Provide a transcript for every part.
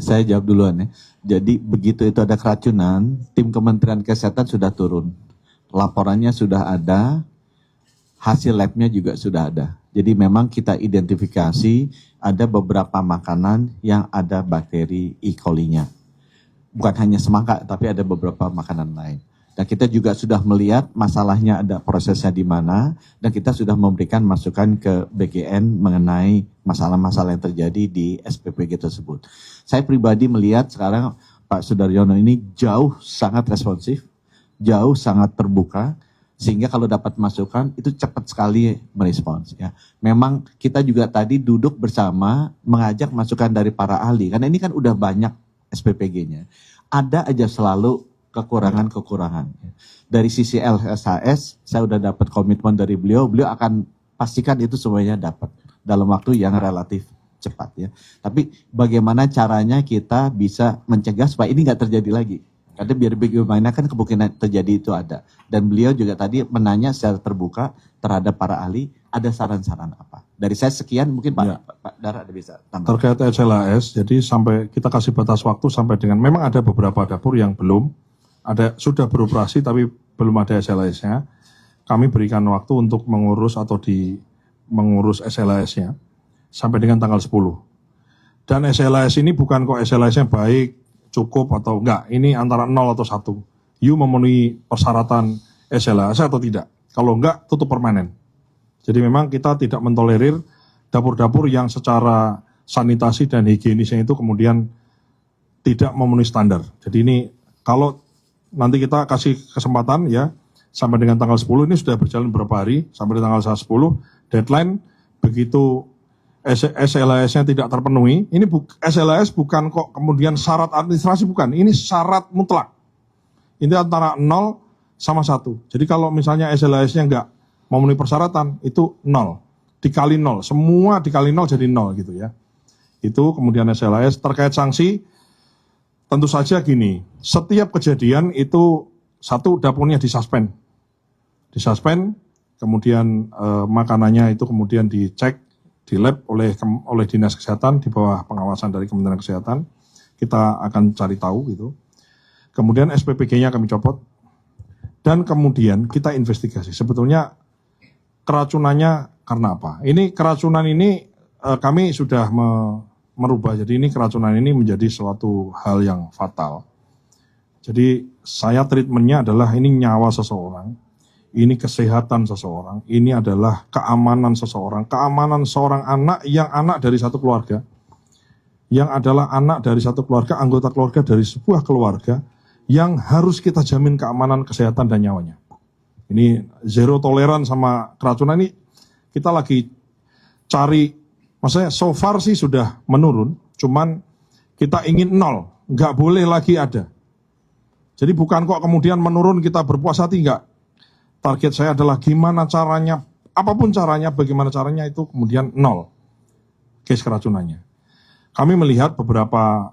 Saya jawab duluan ya. Jadi begitu itu ada keracunan, tim Kementerian Kesehatan sudah turun. Laporannya sudah ada, hasil labnya juga sudah ada. Jadi memang kita identifikasi ada beberapa makanan yang ada bakteri E. coli-nya. Bukan hanya semangka, tapi ada beberapa makanan lain. Dan kita juga sudah melihat masalahnya ada prosesnya di mana, dan kita sudah memberikan masukan ke BGN mengenai masalah-masalah yang terjadi di SPPG tersebut. Saya pribadi melihat sekarang Pak Sudaryono ini jauh sangat responsif, jauh sangat terbuka, sehingga kalau dapat masukan itu cepat sekali merespons. Ya. Memang kita juga tadi duduk bersama mengajak masukan dari para ahli, karena ini kan udah banyak SPPG-nya. Ada aja selalu kekurangan-kekurangan. Dari sisi LSHS, saya udah dapat komitmen dari beliau akan pastikan itu semuanya dapat dalam waktu yang relatif cepat ya. Tapi bagaimana caranya kita bisa mencegah supaya ini nggak terjadi lagi. Karena biar bagaimana kan kemungkinan terjadi itu ada. Dan beliau juga tadi menanya secara terbuka terhadap para ahli, ada saran-saran apa? Dari saya sekian, mungkin Pak Dar ada bisa tambah. Terkait SLAS, jadi sampai kita kasih batas waktu sampai dengan, memang ada beberapa dapur yang belum, sudah beroperasi tapi belum ada SLAS-nya. Kami berikan waktu untuk mengurus atau mengurus SLAS-nya sampai dengan tanggal 10. Dan SLAS ini bukan kok SLAS-nya baik, cukup atau enggak. Ini antara 0 atau 1. You memenuhi persyaratan SLAS atau tidak. Kalau enggak, tutup permanen. Jadi memang kita tidak mentolerir dapur-dapur yang secara sanitasi dan higienisnya itu kemudian tidak memenuhi standar. Jadi ini kalau nanti kita kasih kesempatan ya, sampai dengan tanggal 10 ini sudah berjalan beberapa hari, sampai tanggal 10, deadline, begitu SLAS-nya tidak terpenuhi, ini SLAS bukan kok kemudian syarat administrasi, bukan, ini syarat mutlak. Ini antara 0 sama 1. Jadi kalau misalnya SLAS-nya enggak memenuhi persyaratan, itu 0. Dikali 0, semua dikali 0 jadi 0 gitu ya. Itu kemudian SLAS. Terkait sanksi, tentu saja gini, setiap kejadian itu satu dapurnya disuspend, kemudian makanannya itu kemudian dicek di lab oleh Dinas Kesehatan di bawah pengawasan dari Kementerian Kesehatan. Kita akan cari tahu gitu. Kemudian SPPG-nya kami copot dan kemudian kita investigasi. Sebetulnya keracunannya karena apa? Ini keracunan ini kami sudah merubah. Jadi ini keracunan ini menjadi suatu hal yang fatal. Jadi saya treatmentnya adalah ini nyawa seseorang, ini kesehatan seseorang, ini adalah keamanan seseorang, keamanan seorang anak yang anak dari satu keluarga, yang adalah anak dari satu keluarga, anggota keluarga dari sebuah keluarga, yang harus kita jamin keamanan, kesehatan, dan nyawanya. Ini zero toleran sama keracunan ini kita lagi cari, maksudnya so far sih sudah menurun, cuman kita ingin 0, nggak boleh lagi ada. Jadi bukan kok kemudian menurun kita berpuas hati, enggak. Target saya adalah gimana caranya, apapun caranya, bagaimana caranya itu kemudian 0 case keracunannya. Kami melihat beberapa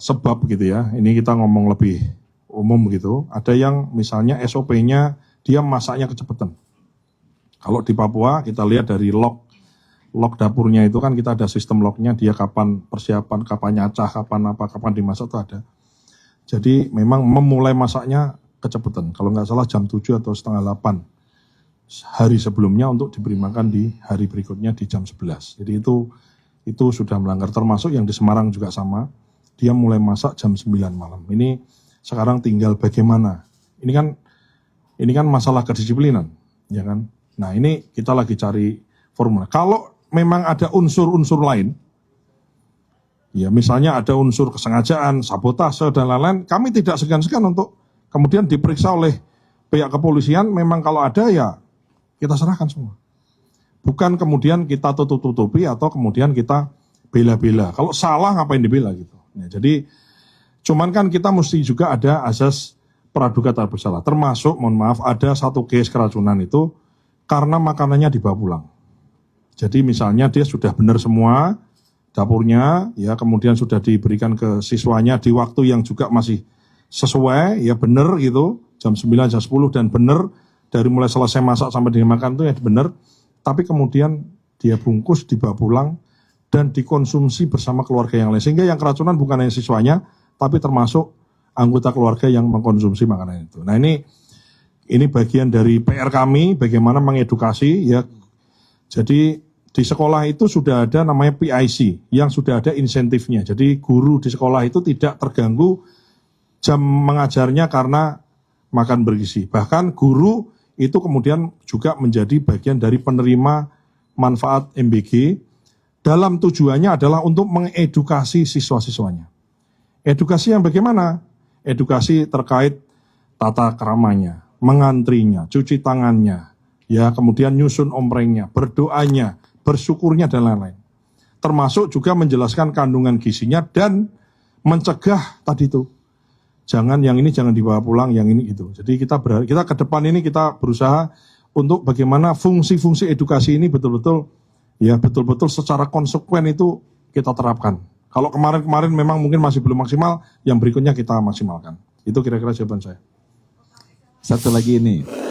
sebab gitu ya, ini kita ngomong lebih umum gitu. Ada yang misalnya SOP-nya dia masaknya kecepatan. Kalau di Papua kita lihat dari log dapurnya itu kan kita ada sistem lognya, dia kapan persiapan, kapan nyacah, kapan apa, kapan dimasak itu ada. Jadi memang memulai masaknya kecepatan. Kalau nggak salah jam 7 atau setengah 8 hari sebelumnya untuk diberi makan di hari berikutnya di jam 11. Jadi itu sudah melanggar, termasuk yang di Semarang juga sama. Dia mulai masak jam 9 malam. Ini sekarang tinggal bagaimana. Ini kan masalah kedisiplinan, ya kan? Nah, ini kita lagi cari formula. Kalau memang ada unsur-unsur lain, ya misalnya ada unsur kesengajaan, sabotase dan lain-lain, kami tidak segan-segan untuk kemudian diperiksa oleh pihak kepolisian. Memang kalau ada ya kita serahkan semua. Bukan kemudian kita tutup-tutupi atau kemudian kita bela-bela. Kalau salah ngapain dibela gitu. Ya, jadi cuman kan kita mesti juga ada asas praduga tak bersalah. Termasuk, mohon maaf, ada satu case keracunan itu karena makanannya dibawa pulang. Jadi misalnya dia sudah benar semua dapurnya, ya kemudian sudah diberikan ke siswanya di waktu yang juga masih sesuai, ya benar gitu, jam 9, jam 10 dan benar dari mulai selesai masak sampai dimakan itu ya benar. Tapi kemudian dia bungkus dibawa pulang dan dikonsumsi bersama keluarga yang lain. Sehingga yang keracunan bukan hanya siswanya, tapi termasuk anggota keluarga yang mengkonsumsi makanan itu. Nah ini bagian dari PR kami, bagaimana mengedukasi ya. Jadi di sekolah itu sudah ada namanya PIC, yang sudah ada insentifnya. Jadi guru di sekolah itu tidak terganggu jam mengajarnya karena makan bergizi. Bahkan guru itu kemudian juga menjadi bagian dari penerima manfaat MBG, dalam tujuannya adalah untuk mengedukasi siswa-siswanya. Edukasi yang bagaimana? Edukasi terkait tata keramanya, mengantrinya, cuci tangannya, ya kemudian nyusun omprengnya, berdoanya, bersyukurnya dan lain-lain. Termasuk juga menjelaskan kandungan gizinya dan mencegah tadi itu. Jangan yang ini jangan dibawa pulang, yang ini itu. Jadi kita ke depan ini kita berusaha untuk bagaimana fungsi-fungsi edukasi ini betul-betul secara konsekuen itu kita terapkan. Kalau kemarin-kemarin memang mungkin masih belum maksimal, yang berikutnya kita maksimalkan. Itu kira-kira jawaban saya. Satu lagi ini.